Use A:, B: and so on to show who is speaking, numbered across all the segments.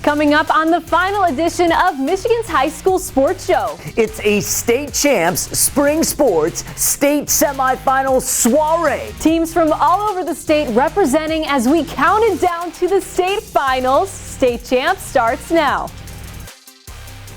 A: Coming up on the final edition of Michigan's High School Sports Show.
B: It's a state champs spring sports state semifinal soiree.
A: Teams from all over the state representing as we count it down to the state finals. State champs starts now.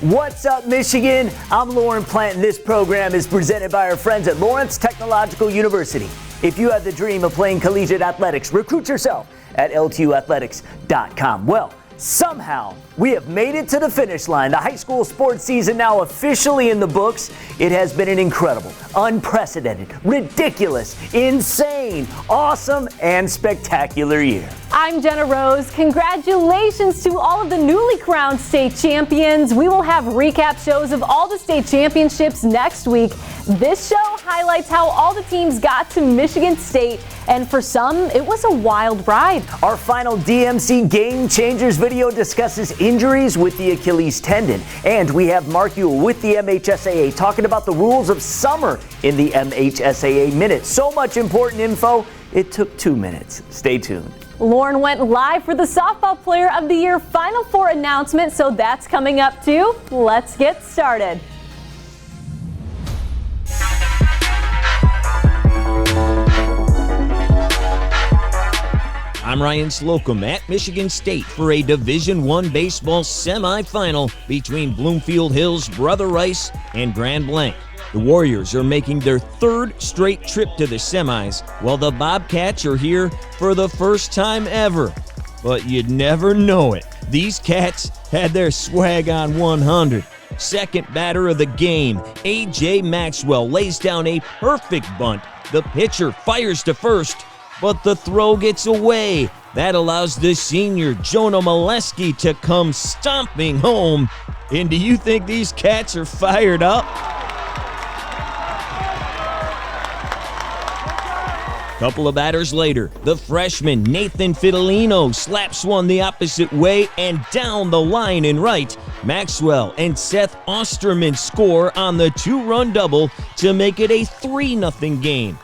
B: What's up, Michigan? I'm Lorne Plant, and this program is presented by our friends at Lawrence Technological University. If you have the dream of playing collegiate athletics, recruit yourself at ltuathletics.com. Well, somehow we have made it to the finish line. The high school sports season now officially in the books. It has been an incredible, unprecedented, ridiculous, insane, awesome, and spectacular year.
A: I'm Genna Rose. Congratulations to all of the newly crowned state champions. We will have recap shows of all the state championships next week. This show highlights how all the teams got to Michigan State, and for some, it was a wild ride.
B: Our final DMC Game Changers video discusses injuries with the Achilles tendon, and we have Mark Ewell with the MHSAA talking about the rules of summer in the MHSAA Minute. So much important info, it took 2 minutes. Stay tuned.
A: Lorne went live for the Softball Player of the Year Final Four announcement, so that's coming up too. Let's get started.
C: I'm Ryan Slocum at Michigan State for a Division I baseball semifinal between Bloomfield Hills, Brother Rice, and Grand Blanc. The Warriors are making their third straight trip to the semis, while the Bobcats are here for the first time ever. But you'd never know it. These Cats had their swag on 100. Second batter of the game, A.J. Maxwell lays down a perfect bunt. The pitcher fires to first, but the throw gets away. That allows the senior Jonah Molesky to come stomping home. And do you think these Cats are fired up? Couple of batters later, the freshman Nathan Fidelino slaps one the opposite way and down the line in right. Maxwell and Seth Osterman score on the 2-run double to make it a 3-0 game.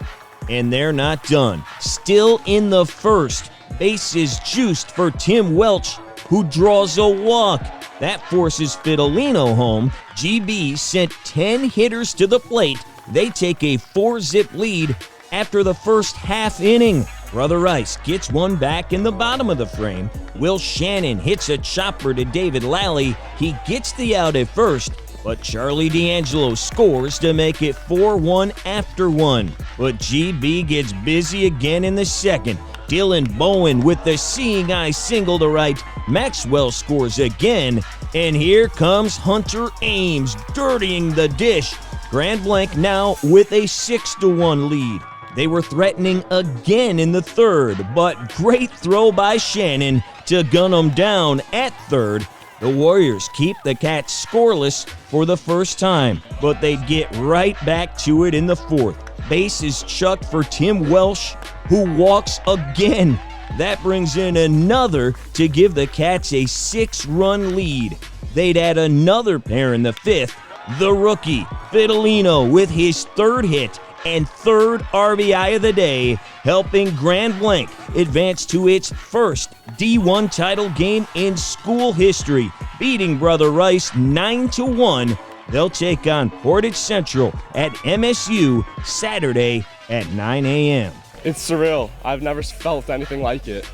C: And they're not done. Still in the first, bases juiced for Tim Welch, who draws a walk. That forces Fidelino home. GB sent 10 hitters to the plate. They take a 4-zip lead after the first half inning. Brother Rice gets one back in the bottom of the frame. Will Shannon hits a chopper to David Lally. He gets the out at first, but Charlie D'Angelo scores to make it 4-1 after one. But GB gets busy again in the second. Dylan Bowen with the seeing eye single to right. Maxwell scores again, and here comes Hunter Ames dirtying the dish. Grand Blanc now with a 6-1 lead. They were threatening again in the third, but great throw by Shannon to gun them down at third. The Warriors keep the Cats scoreless for the first time, but they get right back to it in the fourth. Base is chucked for Tim Welsh, who walks again. That brings in another to give the Cats a 6-run lead. They'd add another pair in the fifth. The rookie, Fidelino, with his third hit and third RBI of the day, helping Grand Blanc advance to its first D1 title game in school history, beating Brother Rice 9-1. They'll take on Portage Central at MSU Saturday at 9 a.m.
D: It's surreal. I've never felt anything like it.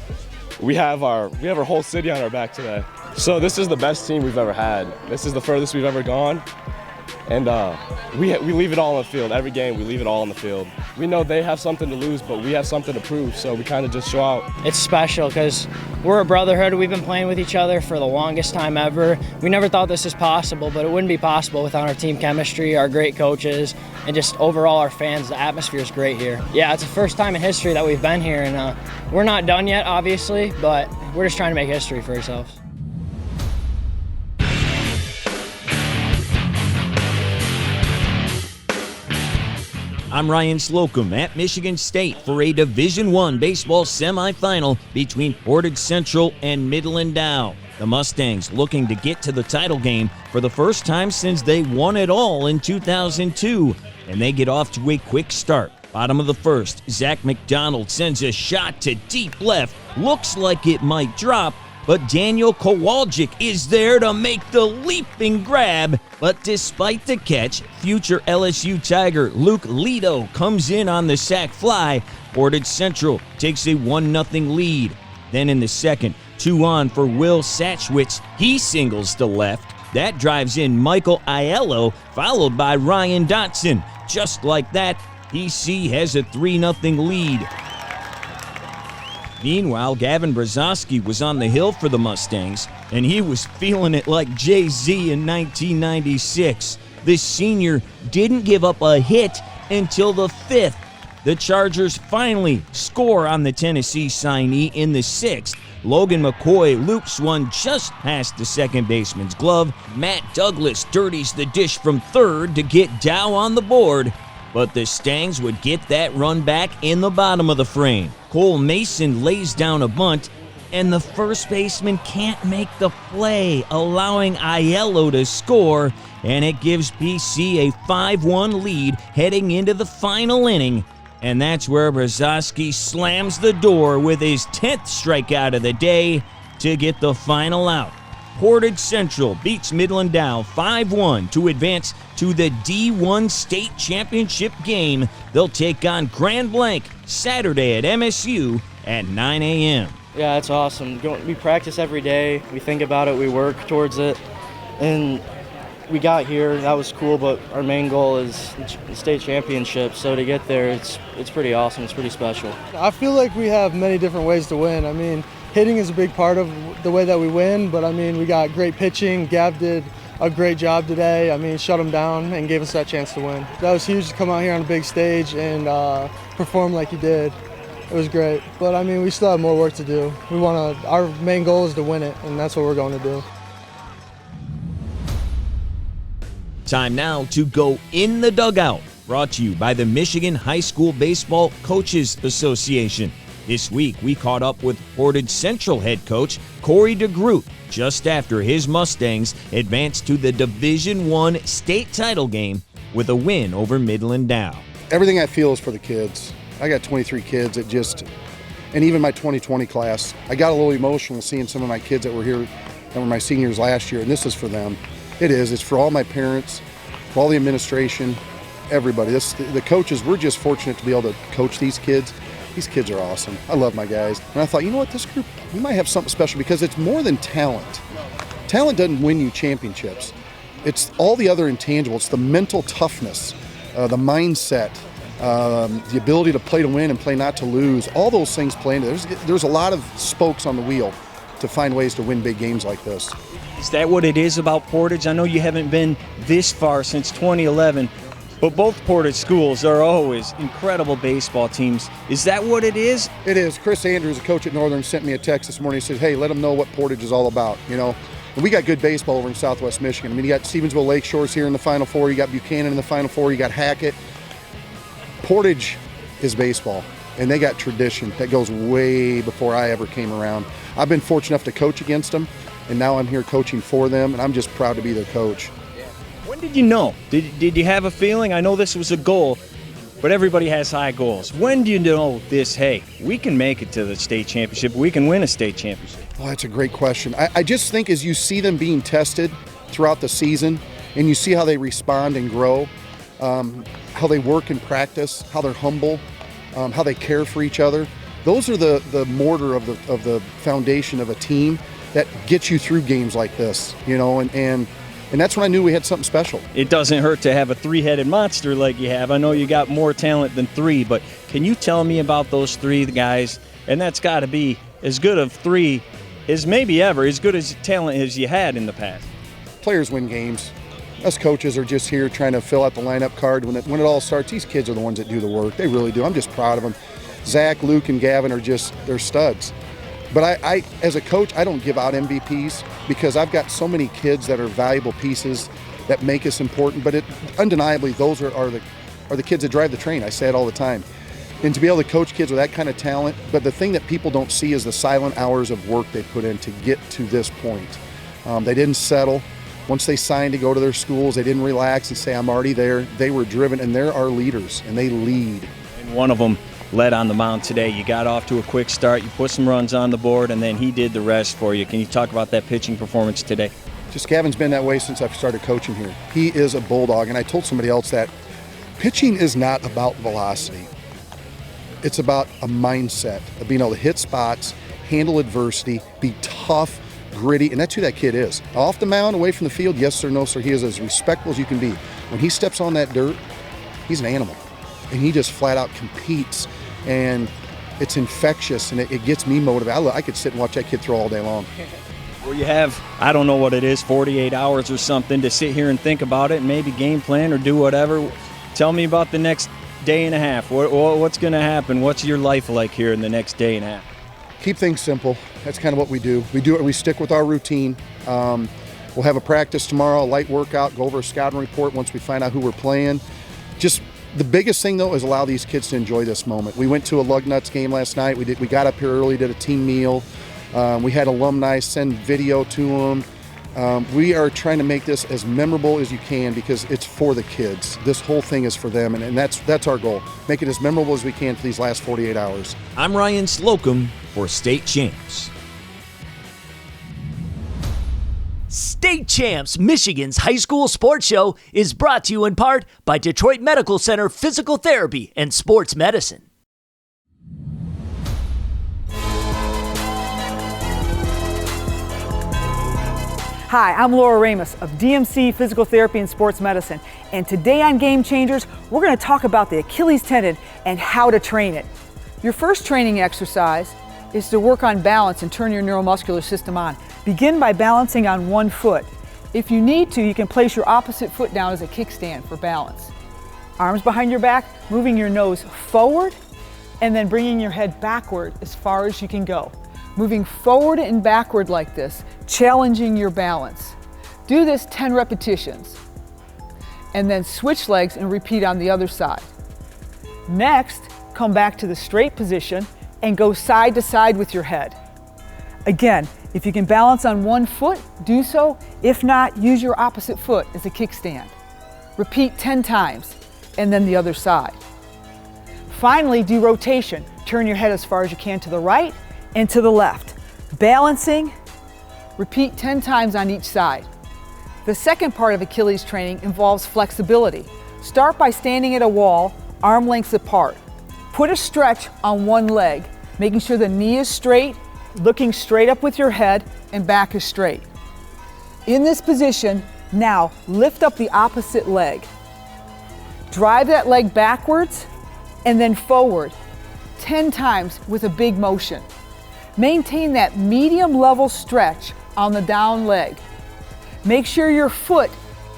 D: We have our whole city on our back today. So this is the best team we've ever had. This is the furthest we've ever gone. And we leave it all on the field. Every game, we leave it all on the field. We know they have something to lose, but we have something to prove, so we kind of just show out.
E: It's special because we're a brotherhood. We've been playing with each other for the longest time ever. We never thought this was possible, but it wouldn't be possible without our team chemistry, our great coaches, and just overall our fans. The atmosphere is great here. Yeah, it's the first time in history that we've been here, and we're not done yet, obviously, but we're just trying to make history for ourselves.
C: I'm Ryan Slocum at Michigan State for a Division I baseball semifinal between Portage Central and Midland Dow. The Mustangs looking to get to the title game for the first time since they won it all in 2002, and they get off to a quick start. Bottom of the first, Zach McDonald sends a shot to deep left. Looks like it might drop, but Daniel Kowalczyk is there to make the leaping grab. But despite the catch, future LSU Tiger Luke Lito comes in on the sac fly. Portage Central takes a 1-0 lead. Then in the second, 2 on for Will Satchwitz. He singles to left. That drives in Michael Aiello, followed by Ryan Dotson. Just like that, PC has a 3-0 lead. Meanwhile, Gavin Brzezowski was on the hill for the Mustangs, and he was feeling it like Jay-Z in 1996. The senior didn't give up a hit until the 5th. The Chargers finally score on the Tennessee signee in the 6th. Logan McCoy loops one just past the second baseman's glove. Matt Douglas dirties the dish from third to get Dow on the board. But the Stangs would get that run back in the bottom of the frame. Cole Mason lays down a bunt, and the first baseman can't make the play, allowing Aiello to score, and it gives PC a 5-1 lead heading into the final inning. And that's where Brzezowski slams the door with his 10th strikeout of the day to get the final out. Portage Central beats Midland Dow 5-1 to advance to the D1 State Championship game. They'll take on Grand Blanc Saturday at MSU at 9 a.m.
E: Yeah, it's awesome. We practice every day. We think about it. We work towards it. And we got here. That was cool, but our main goal is the state championship. So to get there, it's pretty awesome. It's pretty special.
F: I feel like we have many different ways to win. I mean, hitting is a big part of the way that we win, but I mean, we got great pitching. Gav did a great job today. I mean, shut them down and gave us that chance to win. That was huge to come out here on a big stage and perform like he did. It was great, but I mean, we still have more work to do. Our main goal is to win it, and that's what we're going to do.
C: Time now to go in the dugout. Brought to you by the Michigan High School Baseball Coaches Association. This week, we caught up with Portage Central head coach Corey DeGroot just after his Mustangs advanced to the Division I state title game with a win over Midland Dow.
G: Everything I feel is for the kids. I got 23 kids and even my 2020 class, I got a little emotional seeing some of my kids that were here, that were my seniors last year, and this is for them. It's for all my parents, for all the administration, everybody. The coaches, we're just fortunate to be able to coach these kids. These kids are awesome. I love my guys. And I thought, you know what, this group, we might have something special because it's more than talent. Talent doesn't win you championships. It's all the other intangibles. It's the mental toughness, the mindset, the ability to play to win and play not to lose. All those things play into it. There's a lot of spokes on the wheel to find ways to win big games like this.
H: Is that what it is about Portage? I know you haven't been this far since 2011, but both Portage schools are always incredible baseball teams. Is that what it is?
G: It is. Chris Andrews, a coach at Northern, sent me a text this morning. He said, hey, let them know what Portage is all about, you know. And we got good baseball over in Southwest Michigan. I mean, you got Stevensville Lakeshores here in the Final Four. You got Buchanan in the Final Four. You got Hackett. Portage is baseball, and they got tradition that goes way before I ever came around. I've been fortunate enough to coach against them, and now I'm here coaching for them, and I'm just proud to be their coach.
H: When did you know? Did you have a feeling? I know this was a goal, but everybody has high goals. When do you know this, hey, we can make it to the state championship, we can win a state championship?
G: Oh, that's a great question. I just think as you see them being tested throughout the season, and you see how they respond and grow, how they work and practice, how they're humble, how they care for each other, those are the mortar of the foundation of a team that gets you through games like this, you know, and that's when I knew we had something special.
H: It doesn't hurt to have a three-headed monster like you have. I know you got more talent than three, but can you tell me about those three guys? And that's got to be as good of three as maybe ever, as good as talent as you had in the past.
G: Players win games. Us coaches are just here trying to fill out the lineup card. When it all starts, these kids are the ones that do the work. They really do. I'm just proud of them. Zach, Luke, and Gavin are they're studs. But I, as a coach, I don't give out MVPs because I've got so many kids that are valuable pieces that make us important. But undeniably, those are the kids that drive the train. I say it all the time. And to be able to coach kids with that kind of talent, but the thing that people don't see is the silent hours of work they put in to get to this point. They didn't settle. Once they signed to go to their schools, they didn't relax and say, I'm already there. They were driven, and they're our leaders, and they lead.
H: And one of them led on the mound today. You got off to a quick start, you put some runs on the board, and then he did the rest for you. Can you talk about that pitching performance today?
G: Just Gavin's been that way since I've started coaching here. He is a bulldog, and I told somebody else that pitching is not about velocity. It's about a mindset of being able to hit spots, handle adversity, be tough, gritty, and that's who that kid is. Off the mound, away from the field, yes sir, no sir, he is as respectful as you can be. When he steps on that dirt, he's an animal, and he just flat out competes, and it's infectious, and it gets me motivated. I could sit and watch that kid throw all day long.
H: Well, you have, I don't know what it is, 48 hours or something to sit here and think about it and maybe game plan or do whatever. Tell me about the next day and a half. What's going to happen? What's your life like here in the next day and a half?
G: Keep things simple. That's kind of what we do. We stick with our routine. We'll have a practice tomorrow, a light workout, go over a scouting report once we find out who we're playing. Just the biggest thing, though, is allow these kids to enjoy this moment. We went to a Lug Nuts game last night. We got up here early, did a team meal. We had alumni send video to them. We are trying to make this as memorable as you can because it's for the kids. This whole thing is for them, and that's our goal. Make it as memorable as we can for these last 48 hours.
C: I'm Ryan Slocum for State Champs.
B: State Champs, Michigan's high school sports show, is brought to you in part by Detroit Medical Center Physical Therapy and Sports Medicine.
I: Hi, I'm Laura Ramos of DMC Physical Therapy and Sports Medicine, and today on Game Changers, we're going to talk about the Achilles tendon and how to train it. Your first training exercise is to work on balance and turn your neuromuscular system on. Begin by balancing on one foot. If you need to, you can place your opposite foot down as a kickstand for balance. Arms behind your back, moving your nose forward, and then bringing your head backward as far as you can go. Moving forward and backward like this, challenging your balance. Do this 10 repetitions. And then switch legs and repeat on the other side. Next, come back to the straight position and go side to side with your head. Again, if you can balance on one foot, do so. If not, use your opposite foot as a kickstand. Repeat 10 times, and then the other side. Finally, do rotation. Turn your head as far as you can to the right and to the left. Balancing, repeat 10 times on each side. The second part of Achilles training involves flexibility. Start by standing at a wall, arm lengths apart. Put a stretch on one leg, making sure the knee is straight, looking straight up with your head, and back is straight. In this position, now lift up the opposite leg. Drive that leg backwards and then forward 10 times with a big motion. Maintain that medium level stretch on the down leg. Make sure your foot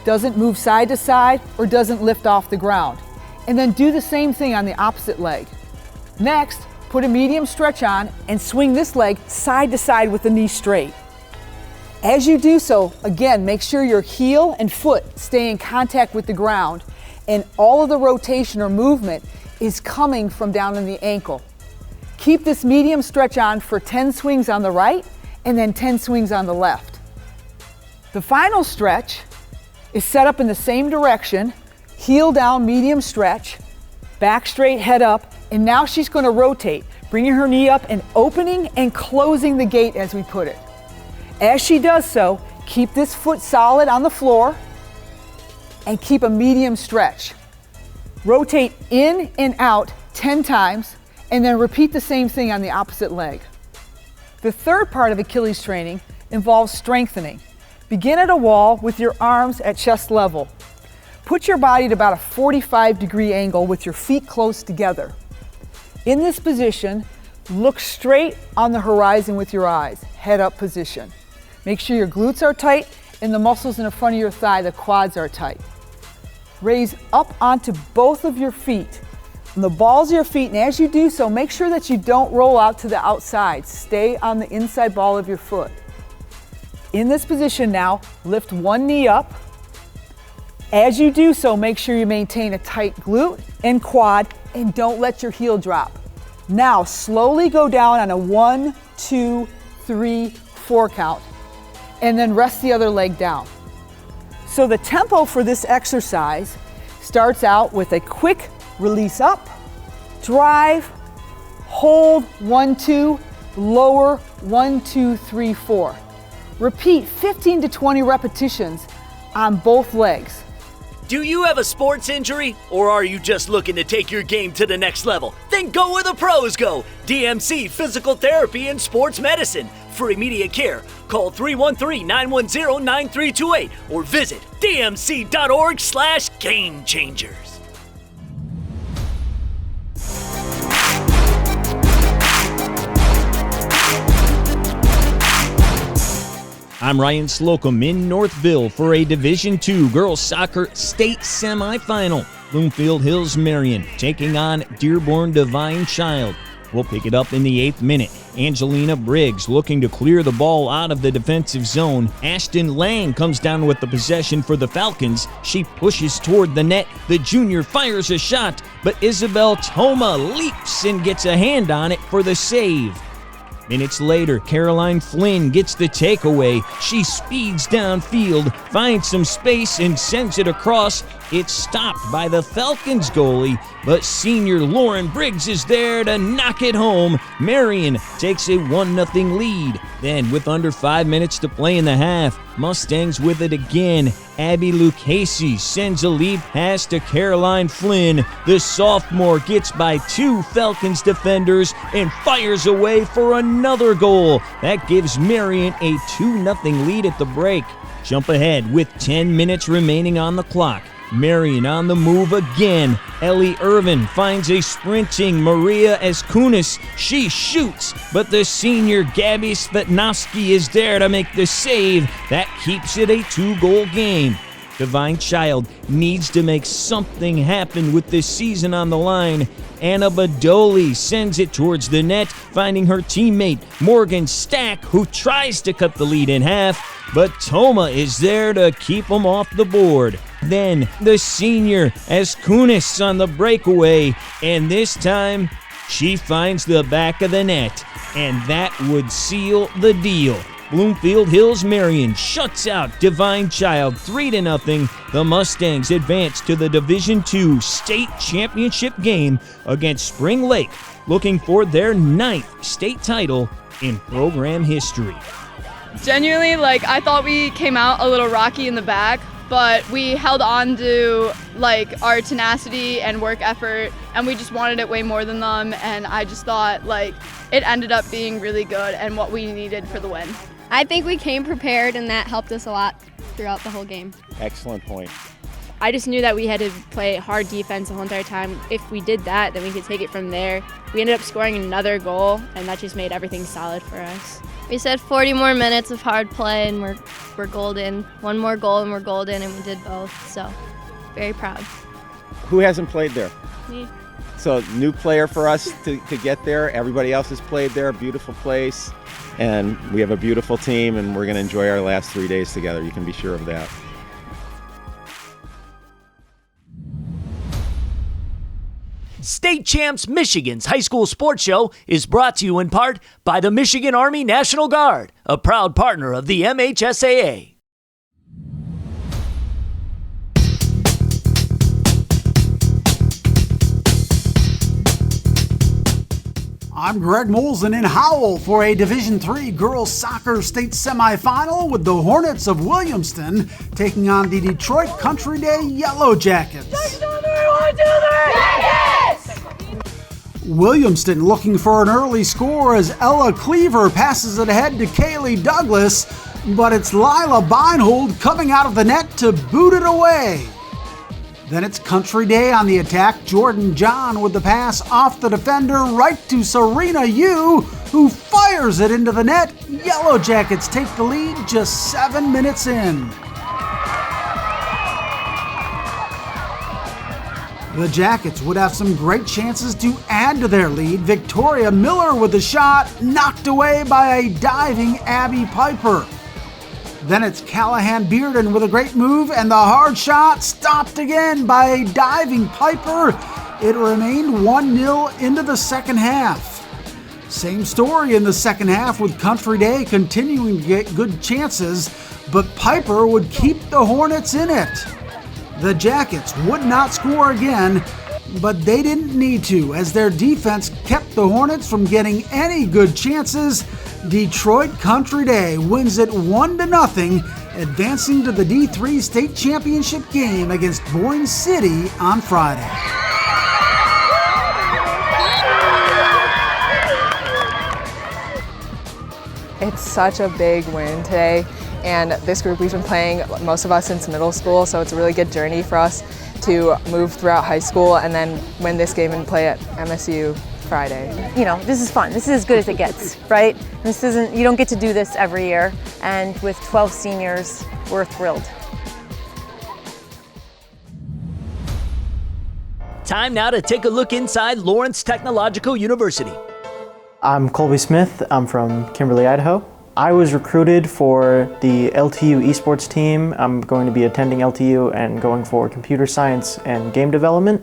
I: doesn't move side to side or doesn't lift off the ground. And then do the same thing on the opposite leg. Next, put a medium stretch on and swing this leg side to side with the knee straight. As you do so, again, make sure your heel and foot stay in contact with the ground and all of the rotation or movement is coming from down in the ankle. Keep this medium stretch on for 10 swings on the right and then 10 swings on the left. The final stretch is set up in the same direction, heel down, medium stretch, back straight, head up, and now she's going to rotate, bringing her knee up and opening and closing the gate as we put it. As she does so, keep this foot solid on the floor and keep a medium stretch. Rotate in and out 10 times and then repeat the same thing on the opposite leg. The third part of Achilles training involves strengthening. Begin at a wall with your arms at chest level. Put your body at about a 45-degree angle with your feet close together. In this position, look straight on the horizon with your eyes, head up position. Make sure your glutes are tight and the muscles in the front of your thigh, the quads are tight. Raise up onto both of your feet, from the balls of your feet, and as you do so, make sure that you don't roll out to the outside. Stay on the inside ball of your foot. In this position now, lift one knee up. As you do so, make sure you maintain a tight glute and quad, and don't let your heel drop. Now, slowly go down on a 1, 2, 3, 4 count, and then rest the other leg down. So the tempo for this exercise starts out with a quick release up, drive, hold 1, 2, lower 1, 2, 3, 4. Repeat 15 to 20 repetitions on both legs.
B: Do you have a sports injury, or are you just looking to take your game to the next level? Then go where the pros go. DMC Physical Therapy and Sports Medicine. For immediate care, call 313-910-9328 or visit dmc.org/gamechangers.
C: I'm Ryan Slocum in Northville for a Division II girls soccer state semifinal. Bloomfield Hills Marion taking on Dearborn Divine Child. We'll pick it up in the 8th minute. Angelina Briggs looking to clear the ball out of the defensive zone. Ashton Lang comes down with the possession for the Falcons. She pushes toward the net. The junior fires a shot, but Isabel Toma leaps and gets a hand on it for the save. Minutes later, Caroline Flynn gets the takeaway. She speeds downfield, finds some space, and sends it across. It's stopped by the Falcons goalie, but senior Lorne Briggs is there to knock it home. Marion takes a 1-0 lead. Then, with under 5 minutes to play in the half, Mustangs with it again. Abby Lucchese sends a lead pass to Caroline Flynn. The sophomore gets by 2 Falcons defenders and fires away for another goal. That gives Marion a 2-0 lead at the break. Jump ahead with 10 minutes remaining on the clock. Marion on the move again. Ellie Irvin finds a sprinting Maria Eskunis. She shoots, but the senior Gabby Svetnovsky is there to make the save. That keeps it a 2-goal game. Divine Child needs to make something happen with this season on the line. Anna Badoli sends it towards the net, finding her teammate Morgan Stack, who tries to cut the lead in half, but Toma is there to keep them off the board. Then the senior Eskunis on the breakaway, and this time she finds the back of the net, and that would seal the deal. Bloomfield Hills Marion shuts out Divine Child 3-0. The Mustangs advance to the Division II state championship game against Spring Lake, looking for their 9th state title in program history.
J: Genuinely, I thought we came out a little rocky in the back, but we held on to our tenacity and work effort, and we just wanted it way more than them, and I just thought it ended up being really good and what we needed for the win.
K: I think we came prepared, and that helped us a lot throughout the whole game.
H: Excellent point.
L: I just knew that we had to play hard defense the whole entire time. If we did that, then we could take it from there. We ended up scoring another goal, and that just made everything solid for us.
K: We said 40 more minutes of hard play, and we're golden. One more goal, and we're golden, and we did both. So, very proud.
M: Who hasn't played there?
K: Me.
M: So, new player for us to get there. Everybody else has played there. Beautiful place. And we have a beautiful team, and we're going to enjoy our last 3 days together. You can be sure of that.
B: State Champs Michigan's high school sports show is brought to you in part by the Michigan Army National Guard, a proud partner of the MHSAA.
N: I'm Greg Molson in Howell for a Division III girls soccer state semifinal with the Hornets of Williamston taking on the Detroit Country Day Yellow Jackets. Williamston looking for an early score as Ella Cleaver passes it ahead to Kaylee Douglas, but it's Lila Beinhold coming out of the net to boot it away. Then it's Country Day on the attack. Jordan John with the pass off the defender right to Serena Yu, who fires it into the net. Yellow Jackets take the lead just 7 minutes in. The Jackets would have some great chances to add to their lead. Victoria Miller with the shot, knocked away by a diving Abby Piper. Then it's Callahan Bearden with a great move, and the hard shot stopped again by a diving Piper. It remained 1-0 into the second half. Same story in the second half with Country Day continuing to get good chances, but Piper would keep the Hornets in it. The Jackets would not score again. but they didn't need to as their defense kept the Hornets from getting any good chances. Detroit Country Day wins it 1-0, advancing to the D3 state championship game against Boyne City on Friday.
O: It's such a big win today, and this group we've been playing, most of us since middle school, so it's a really good journey for us to move throughout high school and then win this game and play at MSU Friday.
P: You know, this is fun. This is as good as it gets, right? This isn't, you don't get to do this every year, and with 12 seniors, we're thrilled.
B: Time now to take a look inside Lawrence Technological University.
Q: I'm Colby Smith. I'm from Kimberly, Idaho. I was recruited for the LTU esports team. I'm going to be attending LTU and going for computer science and game development.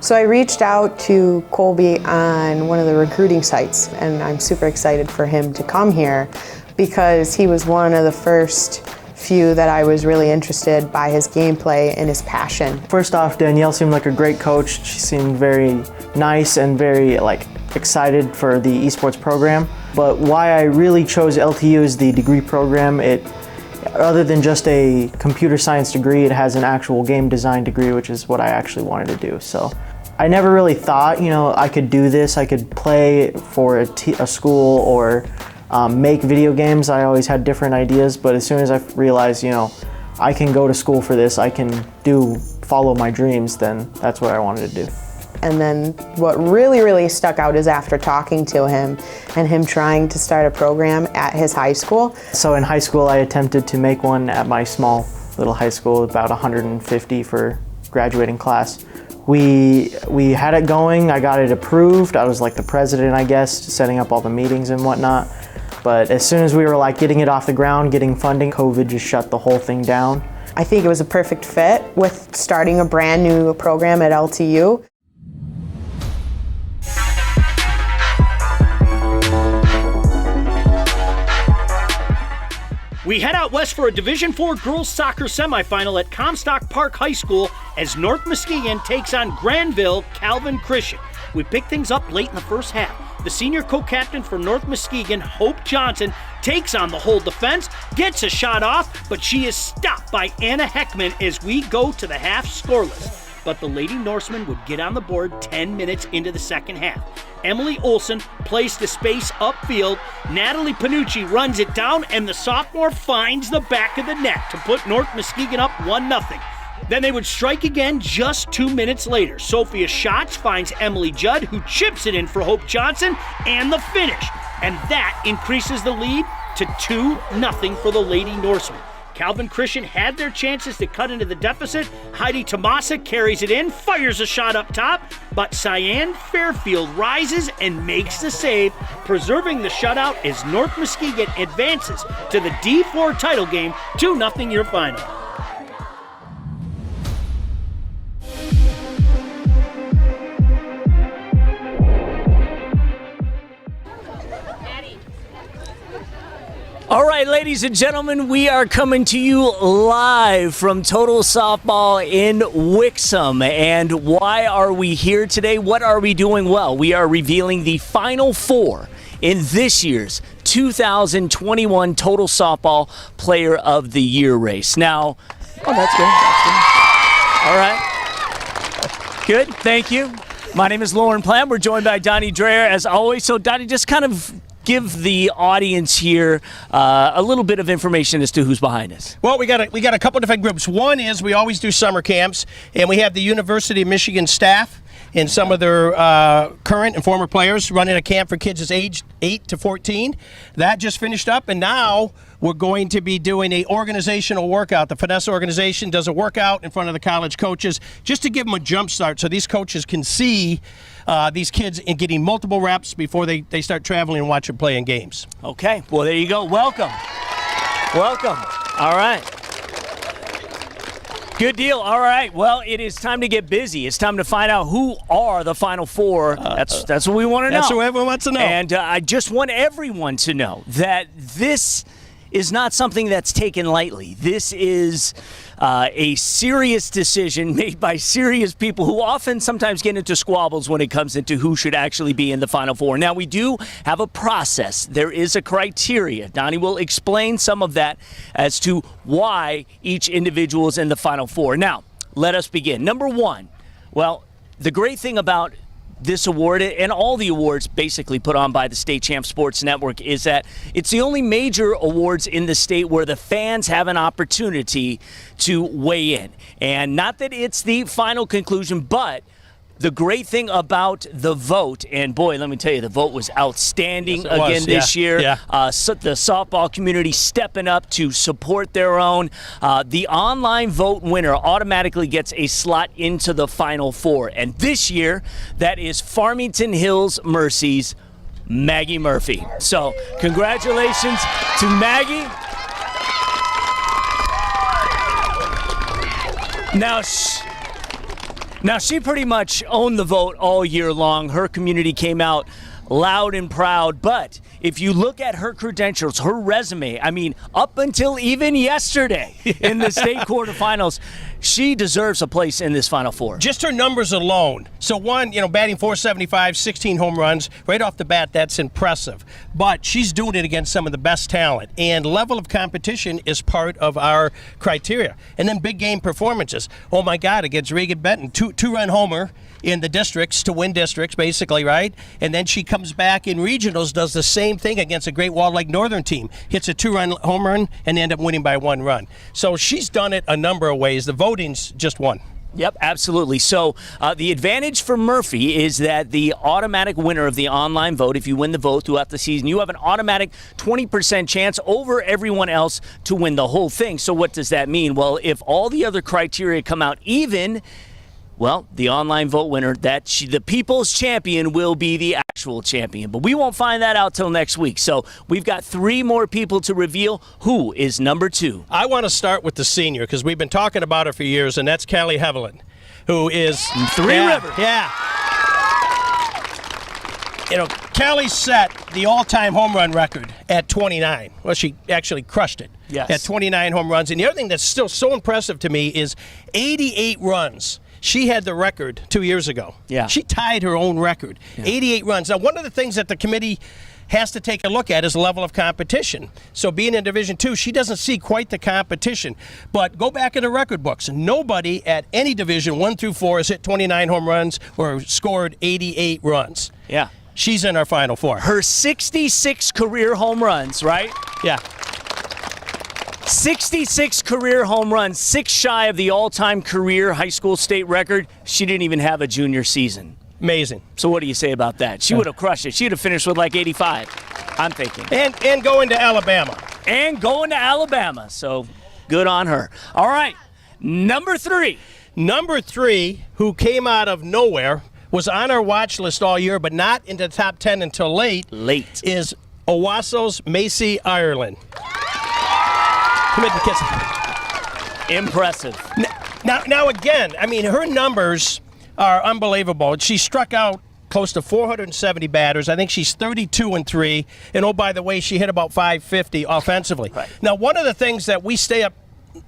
R: So I reached out to Colby on one of the recruiting sites, and I'm super excited for him to come here because he was one of the first few that I was really interested by his gameplay and his passion.
Q: First off, Danielle seemed like a great coach. She seemed very nice and very excited for the esports program. But why I really chose LTU as the degree program, other than just a computer science degree, it has an actual game design degree, which is what I actually wanted to do. So I never really thought, I could do this. I could play for a school or make video games. I always had different ideas, but as soon as I realized, I can go to school for this, I can follow my dreams, then that's what I wanted to do.
R: And then what really stuck out is after talking to him and him trying to start a program at his high school.
Q: So in high school, I attempted to make one at my small little high school, about 150 for graduating class. We had it going, I got it approved. I was like the president, I guess, setting up all the meetings and whatnot. But as soon as we were getting it off the ground, getting funding, COVID just shut the whole thing down.
R: I think it was a perfect fit with starting a brand new program at LTU.
S: We head out west for a Division IV girls soccer semifinal at Comstock Park High School as North Muskegon takes on Granville Calvin Christian. We pick things up late in the first half. The senior co-captain for North Muskegon, Hope Johnson, takes on the whole defense, gets a shot off, but she is stopped by Anna Heckman as we go to the half scoreless. But the Lady Norsemen would get on the board 10 minutes into the second half. Emily Olson plays the space upfield. Natalie Panucci runs it down, and the sophomore finds the back of the net to put North Muskegon up 1-0. Then they would strike again just 2 minutes later. Sophia Schatz finds Emily Judd, who chips it in for Hope Johnson, and the finish. And that increases the lead to 2-0 for the Lady Norsemen. Calvin Christian had their chances to cut into the deficit. Heidi Tomasa carries it in, fires a shot up top, but Cyan Fairfield rises and makes the save, preserving the shutout as North Muskegon advances to the D4 title game, 2-0 your final.
B: All right, ladies and gentlemen, we are coming to you live from Total Softball in Wixom. And why are we here today? What are we doing? Well, we are revealing the Final Four in this year's 2021 Total Softball Player of the Year race. Now, that's good. All right. Good, thank you. My name is Lorne Plant. We're joined by Donnie Dreyer, as always. So, Donnie, just kind of give the audience here a little bit of information as to who's behind us.
S: Well, we got a couple different groups. One is we always do summer camps, and we have the University of Michigan staff and some of their current and former players running a camp for kids aged 8 to 14. That just finished up, and now we're going to be doing an organizational workout. The Finesse organization does a workout in front of the college coaches just to give them a jump start so these coaches can see these kids in getting multiple reps before they start traveling and watching playing games.
B: Okay, well, there you go. Welcome. Welcome. All right. Good deal. All right. Well, it is time to get busy. It's time to find out who are the Final Four. That's what we want to know.
S: That's what everyone wants to know.
B: And I just want everyone to know that this is not something that's taken lightly. This is a serious decision made by serious people who often sometimes get into squabbles when it comes into who should actually be in the Final Four. Now, we do have a process. There is a criteria. Donnie will explain some of that as to why each individual is in the Final Four. Now, let us begin. Number one, well, the great thing about this award and all the awards basically put on by the State Champ Sports Network is that it's the only major awards in the state where the fans have an opportunity to weigh in. And not that it's the final conclusion, but the great thing about the vote, and boy, let me tell you, the vote was outstanding this year. So the softball community stepping up to support their own. The online vote winner automatically gets a slot into the Final Four. And this year, that is Farmington Hills Mercy's Maggie Murphy. So congratulations to Maggie. Now, she pretty much owned the vote all year long. Her community came out loud and proud. But if you look at her credentials, her resume, I mean, up until even yesterday in the state quarterfinals, she deserves a place in this Final Four.
S: Just her numbers alone. So one, batting .475, 16 home runs. Right off the bat, that's impressive. But she's doing it against some of the best talent. And level of competition is part of our criteria. And then big game performances. Oh, my God, against Regan Benton. Two-run homer in the districts to win districts, basically, right? And then she comes back in regionals, does the same thing against a Great Walled Lake Northern team. Hits a 2-run home run and end up winning by 1 run. So she's done it a number of ways. The voting's just one.
B: Yep, absolutely. So the advantage for Murphy is that the automatic winner of the online vote, if you win the vote throughout the season, you have an automatic 20% chance over everyone else to win the whole thing. So what does that mean? Well, if all the other criteria come out even, well, the online vote winner, the people's champion will be the actual champion. But we won't find that out till next week. So we've got 3 more people to reveal who is number 2.
S: I want to start with the senior because we've been talking about her for years, and that's Callie Hevelin, who is
B: Three Rivers.
S: Yeah. Callie set the all-time home run record at 29. Well, she actually crushed it at 29 home runs. And the other thing that's still so impressive to me is 88 runs. She had the record 2 years ago.
B: Yeah.
S: She tied her own record, 88 runs. Now, one of the things that the committee has to take a look at is level of competition. So being in Division II, she doesn't see quite the competition. But go back in the record books. Nobody at any Division 1 through 4 has hit 29 home runs or scored 88 runs.
B: Yeah.
S: She's in our Final Four.
B: Her 66 career home runs, right?
S: Yeah.
B: 66 career home runs, 6 shy of the all-time career high school state record. She didn't even have a junior season.
S: Amazing.
B: So what do you say about that? She would have crushed it. She would have finished with like 85, I'm thinking.
S: And going to Alabama.
B: So good on her. All right, number 3.
S: Number 3, who came out of nowhere, was on our watch list all year, but not in the top 10 until late, is Owasso's Macy Ireland. Come in, kiss.
B: Impressive.
S: Now again, I mean, her numbers are unbelievable. She struck out close to 470 batters. I think she's 32-3. And oh, by the way, she hit about 550 offensively.
B: Right.
S: Now, one of the things that we stay up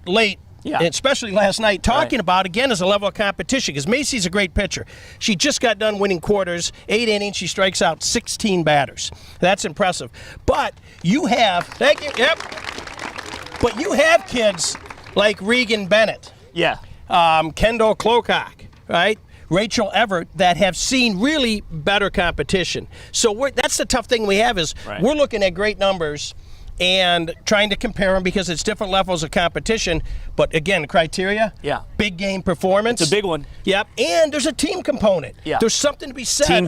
S: late, especially last night, talking about, again, is a level of competition, because Macy's a great pitcher. She just got done winning quarters, 8 innings. She strikes out 16 batters. That's impressive. But you have, thank you, yep. But you have kids like Regan Bennett.
B: Yeah.
S: Kendall Klokock, right? Rachel Everett, that have seen really better competition. So that's the tough thing we have is we're looking at great numbers and trying to compare them because it's different levels of competition. But again, criteria, big game performance.
B: It's a big one.
S: Yep, and there's a team component.
B: Yeah.
S: There's something to be said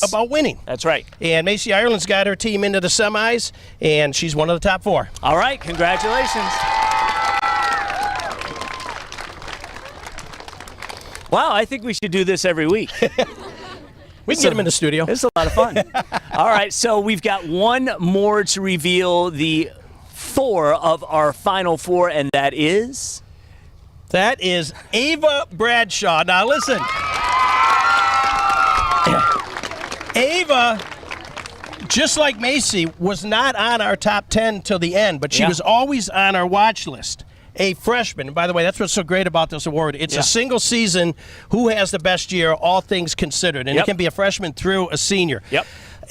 S: about winning.
B: That's right.
S: And Macy Ireland's got her team into the semis, and she's one of the top 4.
B: All right, congratulations. Wow, I think we should do this every week.
S: We can get them in the studio.
B: It's a lot of fun. All right, so we've got one more to reveal the 4 of our Final Four, and that is?
S: That is Ava Bradshaw. Now listen. Ava
T: just like Macy, was not on our top 10 till the end, but she was always on our watch list. A freshman. And by the way, that's what's so great about this award. It's a single season, who has the best year, all things considered. And it can be a freshman through a senior.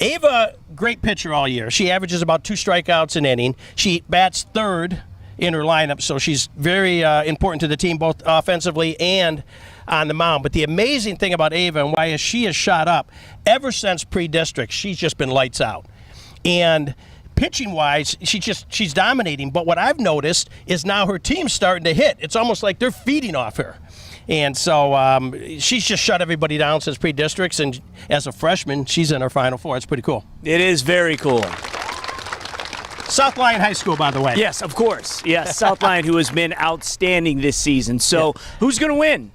T: Ava, great pitcher all year. She averages about 2 strikeouts an inning. She bats third in her lineup, so she's very important to the team, both offensively and on the mound. But the amazing thing about Ava and why she has shot up, ever since pre-district, she's just been lights out. And pitching-wise, she's dominating. But what I've noticed is now her team's starting to hit. It's almost like they're feeding off her. And so she's just shut everybody down since pre-districts. And as a freshman, she's in her Final Four. It's pretty cool.
B: It is very cool.
T: South Lyon High School, by the way.
B: Yes, of course. Yes, South Lyon, who has been outstanding this season. So who's going to win?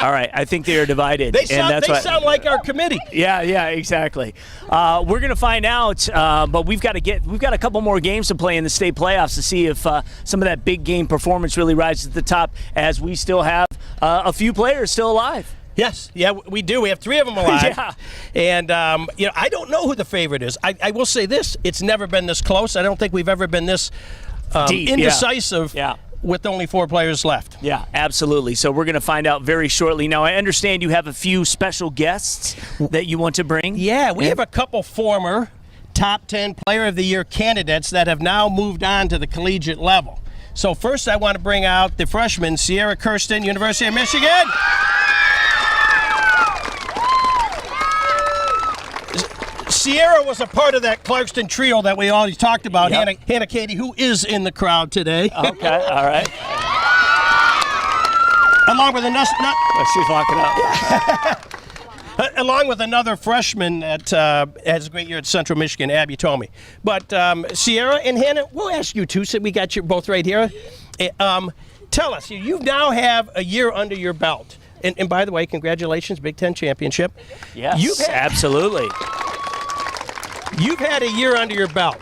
B: All right, I think they are divided.
T: They sound like our committee.
B: Yeah, exactly. We're going to find out, but we've got a couple more games to play in the state playoffs to see if some of that big game performance really rises to the top, as we still have a few players still alive.
T: Yes, we do. We have 3 of them alive. And I don't know who the favorite is. I will say this: it's never been this close. I don't think we've ever been this
B: deep,
T: indecisive. With only 4 players left.
B: Yeah, absolutely. So we're going to find out very shortly. Now, I understand you have a few special guests that you want to bring.
T: Yeah, we have a couple former top 10 Player of the Year candidates that have now moved on to the collegiate level. So first, I want to bring out the freshman, Sierra Kirsten, University of Michigan. Sierra was a part of that Clarkston trio that we always talked about. Hannah Katie, who is in the crowd today.
B: Okay, all right.
T: Along with another.
B: She's locking up.
T: Along with another freshman that has a great year at Central Michigan, Abby Tomey. But Sierra and Hannah, we'll ask you too, so we got you both right here. Tell us, you now have a year under your belt. And by the way, congratulations, Big Ten championship.
B: Yes, absolutely.
T: You've had a year under your belt.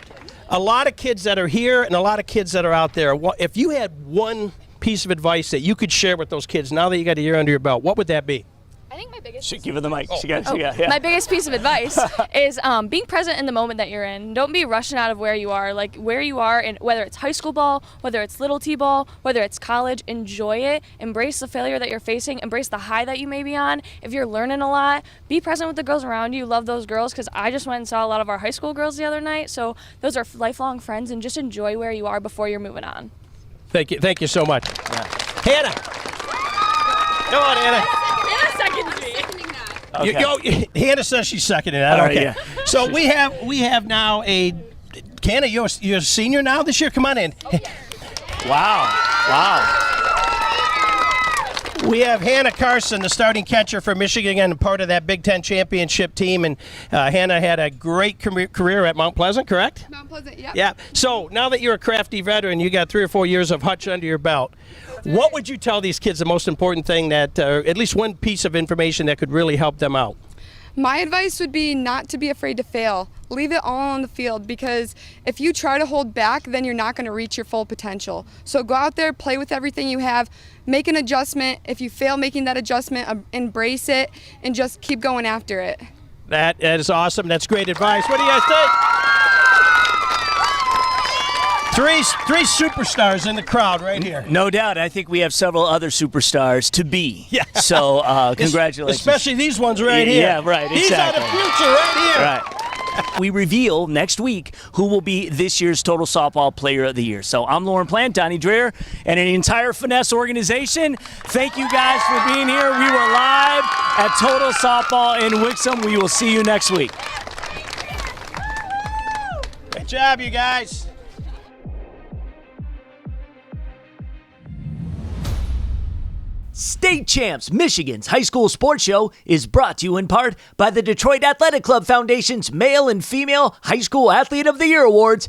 T: A lot of kids that are here and a lot of kids that are out there, if you had one piece of advice that you could share with those kids now that you got a year under your belt, what would that be?
K: I think my biggest
B: give her the mic.
K: My biggest piece of advice is being present in the moment that you're in. Don't be rushing out of where you are. Like where you are, and whether it's high school ball, whether it's little T-ball, whether it's college, enjoy it. Embrace the failure that you're facing. Embrace the high that you may be on. If you're learning a lot, be present with the girls around you. Love those girls, because I just went and saw a lot of our high school girls the other night. So those are lifelong friends, and just enjoy where you are before you're moving on.
T: Thank you so much. Hannah. Come on, Hannah.
K: Okay.
T: Hannah says she's seconding that.
B: All
T: Okay.
B: right,
T: So we have now a Hannah. You're a senior now this year. Come on in.
B: Wow.
T: We have Hannah Carson, the starting catcher for Michigan, and part of that Big Ten championship team. And Hannah had a great career at Mount Pleasant, correct?
U: Mount Pleasant, yeah.
T: Yeah. So now that you're a crafty veteran, you got 3 or 4 years of Hutch under your belt. What would you tell these kids the most important thing that, at least one piece of information that could really help them out?
U: My advice would be not to be afraid to fail. Leave it all on the field, because if you try to hold back, then you're not going to reach your full potential. So go out there, play with everything you have, make an adjustment. If you fail making that adjustment, embrace it, and just keep going after it.
T: That is awesome. That's great advice. What do you guys think? Three superstars in the crowd right here.
B: No doubt. I think we have several other superstars to be.
T: Yeah.
B: So congratulations.
T: Especially these ones right here.
B: Yeah, right.
T: These are the future right here.
B: Right. We reveal next week who will be this year's Total Softball Player of the Year. So I'm Lorne Plant, Donnie Dreher, and an entire Finesse organization. Thank you guys for being here. We were live at Total Softball in Wixom. We will see you next week.
T: Great job, you guys.
B: State Champs, Michigan's high school sports show, is brought to you in part by the Detroit Athletic Club Foundation's Male and Female High School Athlete of the Year Awards.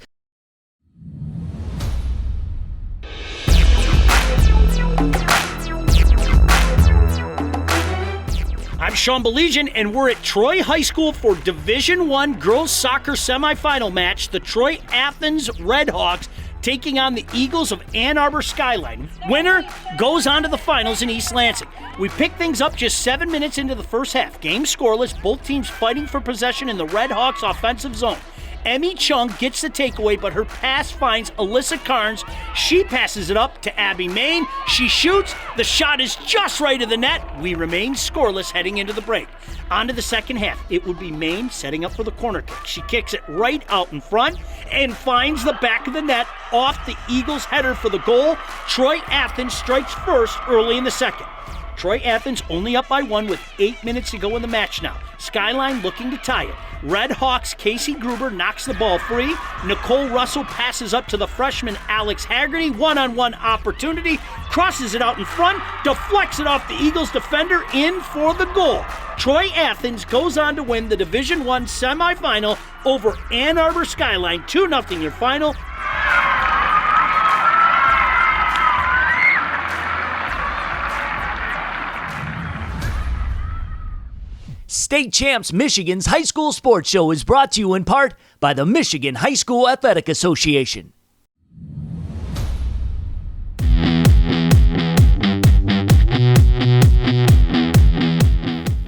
S: I'm Sean Beligian, and we're at Troy High School for Division I girls soccer semifinal match. The Troy Athens Redhawks taking on the Eagles of Ann Arbor Skyline. Winner goes on to the finals in East Lansing. We pick things up just 7 minutes into the first half. Game scoreless, both teams fighting for possession in the Red Hawks offensive zone. Emmy Chung gets the takeaway, but her pass finds Alyssa Carnes. She passes it up to Abby Main. She shoots. The shot is just right of the net. We remain scoreless heading into the break. On to the second half. It would be Main setting up for the corner kick. She kicks it right out in front and finds the back of the net off the Eagles' header for the goal. Troy Athens strikes first early in the second. Troy Athens only up by 1 with 8 minutes to go in the match now. Skyline looking to tie it. Red Hawks' Casey Gruber knocks the ball free. Nicole Russell passes up to the freshman Alex Haggerty. One-on-one opportunity. Crosses it out in front. Deflects it off the Eagles defender. In for the goal. Troy Athens goes on to win the Division I semifinal over Ann Arbor Skyline. 2-0 your final.
B: State Champs Michigan's High School Sports Show is brought to you in part by the Michigan High School Athletic Association.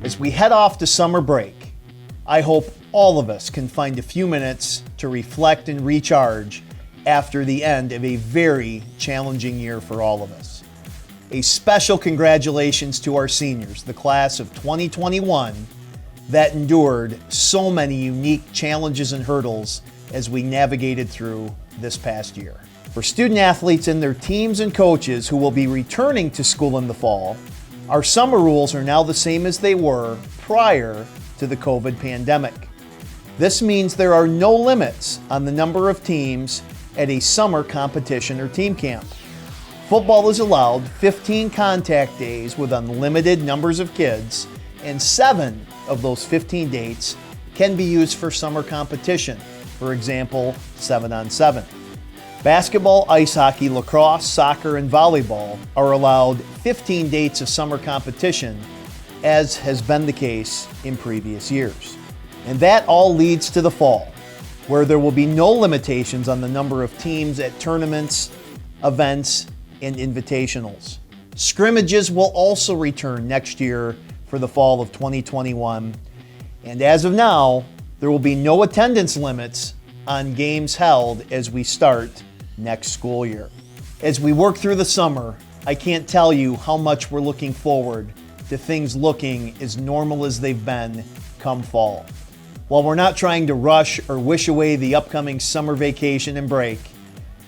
A: As we head off to summer break, I hope all of us can find a few minutes to reflect and recharge after the end of a very challenging year for all of us. A special congratulations to our seniors, the class of 2021, that endured so many unique challenges and hurdles as we navigated through this past year. For student athletes and their teams and coaches who will be returning to school in the fall, our summer rules are now the same as they were prior to the COVID pandemic. This means there are no limits on the number of teams at a summer competition or team camp. Football is allowed 15 contact days with unlimited numbers of kids, and 7 of those 15 dates can be used for summer competition, for example, 7-on-7. Basketball, ice hockey, lacrosse, soccer, and volleyball are allowed 15 dates of summer competition, as has been the case in previous years. And that all leads to the fall, where there will be no limitations on the number of teams at tournaments, events, and invitationals. Scrimmages will also return next year for the fall of 2021, and as of now, there will be no attendance limits on games held as we start next school year. As we work through the summer, I can't tell you how much we're looking forward to things looking as normal as they've been come fall. While we're not trying to rush or wish away the upcoming summer vacation and break,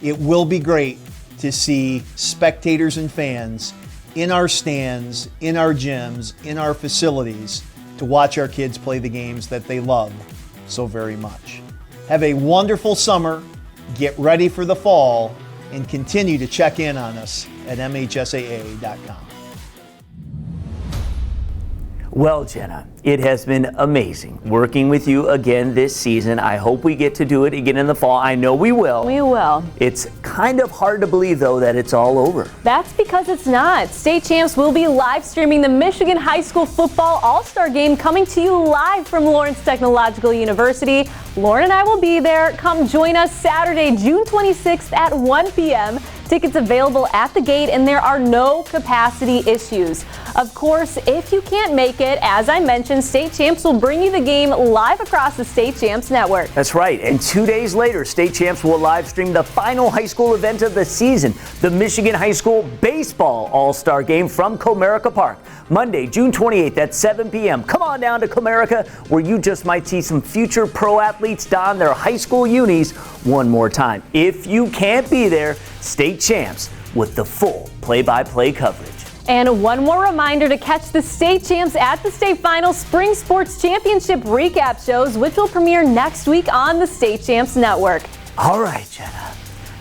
A: it will be great to see spectators and fans in our stands, in our gyms, in our facilities to watch our kids play the games that they love so very much. Have a wonderful summer, get ready for the fall, and continue to check in on us at MHSAA.com.
B: Well, Genna, it has been amazing working with you again this season. I hope we get to do it again in the fall. I know we will.
V: We will.
B: It's kind of hard to believe, though, that it's all over.
V: That's because it's not. State Champs will be live streaming the Michigan High School Football All-Star Game, coming to you live from Lawrence Technological University. Lorne and I will be there. Come join us Saturday, June 26th at 1 p.m. Tickets available at the gate, and there are no capacity issues. Of course, if you can't make it, as I mentioned, State Champs will bring you the game live across the State Champs Network.
B: That's right. And 2 days later, State Champs will live stream the final high school event of the season, the Michigan High School Baseball All-Star Game from Comerica Park. Monday, June 28th at 7 p.m. Come on down to Comerica, where you just might see some future pro athletes don their high school unis one more time. If you can't be there, State Champs with the full play-by-play coverage.
V: And one more reminder to catch the State Champs at the State Final Spring Sports Championship recap shows, which will premiere next week on the State Champs Network.
B: All right, Genna,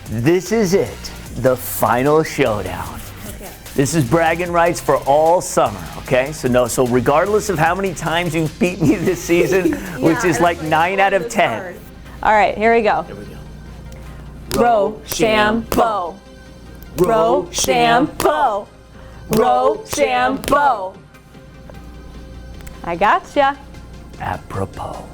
B: this is it, the final showdown.
V: Okay.
B: This is bragging rights for all summer, okay? So regardless of how many times you've beat me this season, which is like 9 out of 10.
V: All right, here we go. Rochambeau. Rochambeau. Rochambeau. I gotcha.
B: Apropos.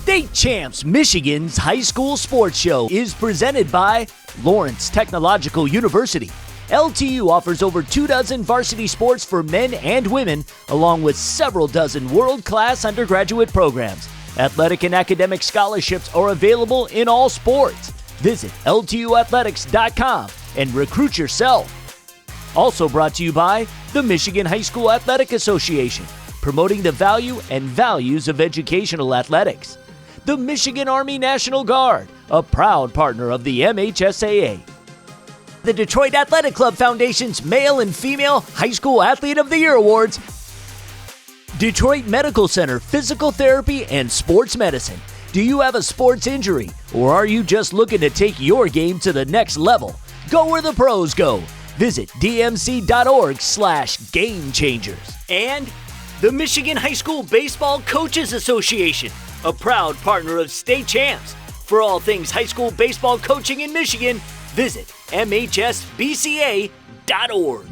B: State Champs Michigan's High School Sports Show is presented by Lawrence Technological University. LTU offers over 24 varsity sports for men and women, along with several dozen world-class undergraduate programs. Athletic and academic scholarships are available in all sports. Visit LTUathletics.com and recruit yourself. Also brought to you by the Michigan High School Athletic Association, promoting the value and values of educational athletics. The Michigan Army National Guard, a proud partner of the MHSAA. The Detroit Athletic Club Foundation's Male and Female High School Athlete of the Year Awards. Detroit Medical Center Physical Therapy and Sports Medicine. Do you have a sports injury, or are you just looking to take your game to the next level? Go where the pros go. Visit dmc.org/gamechangers. And the Michigan High School Baseball Coaches Association, a proud partner of State Champs. For all things high school baseball coaching in Michigan, visit MHSBCA.org.